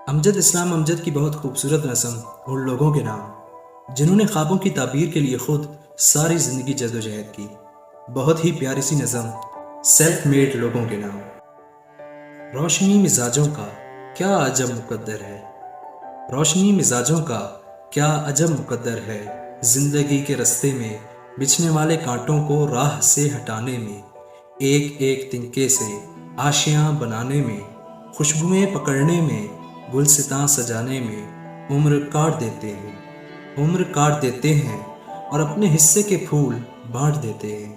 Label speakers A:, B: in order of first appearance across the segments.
A: امجد اسلام امجد کی بہت خوبصورت نظم ان لوگوں کے نام جنہوں نے خوابوں کی تعبیر کے لیے خود ساری زندگی جدوجہد کی۔ بہت ہی پیاری سی نظم سیلف میڈ لوگوں کے نام۔ روشنی مزاجوں کا کیا عجب مقدر ہے، روشنی مزاجوں کا کیا عجب مقدر ہے، زندگی کے رستے میں بچھنے والے کانٹوں کو راہ سے ہٹانے میں، ایک ایک تنکے سے آشیاں بنانے میں، خوشبوئیں پکڑنے میں، گلستاں سجانے میں عمر کاٹ دیتے ہیں اور اپنے حصے کے پھول بانٹ دیتے ہیں۔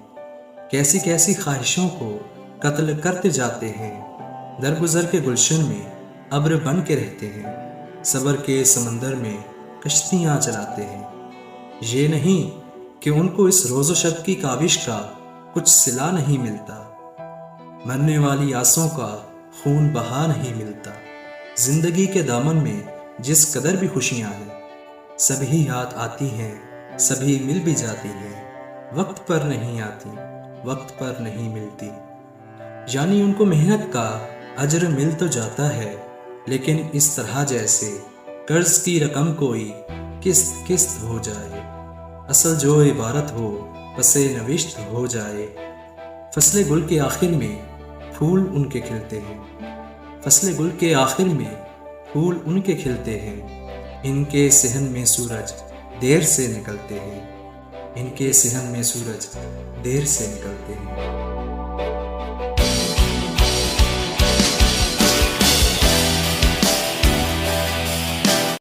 A: کیسی کیسی خواہشوں کو قتل کرتے جاتے ہیں، درگزر کے گلشن میں ابر بن کے رہتے ہیں، صبر کے سمندر میں کشتیاں چلاتے ہیں۔ یہ نہیں کہ ان کو اس روز و شب کی کاوش کا کچھ صلہ نہیں ملتا، مرنے والی آسوں کا خون بہا نہیں ملتا۔ زندگی کے دامن میں جس قدر بھی خوشیاں ہیں، سبھی یاد آتی ہیں، سبھی مل بھی جاتی ہیں، وقت پر نہیں آتی، وقت پر نہیں ملتی۔ یعنی ان کو محنت کا اجر مل تو جاتا ہے، لیکن اس طرح جیسے قرض کی رقم کوئی قسط ہو جائے، اصل جو عبارت ہو پس نوشت ہو جائے۔ فصل گل کے آخر میں پھول ان کے کھلتے ہیں، فصل گل کے آخر میں پھول ان کے کھلتے ہیں، ان کے صحن میں سورج دیر سے نکلتے ہیں، ان کے صحن میں سورج دیر سے نکلتے ہیں۔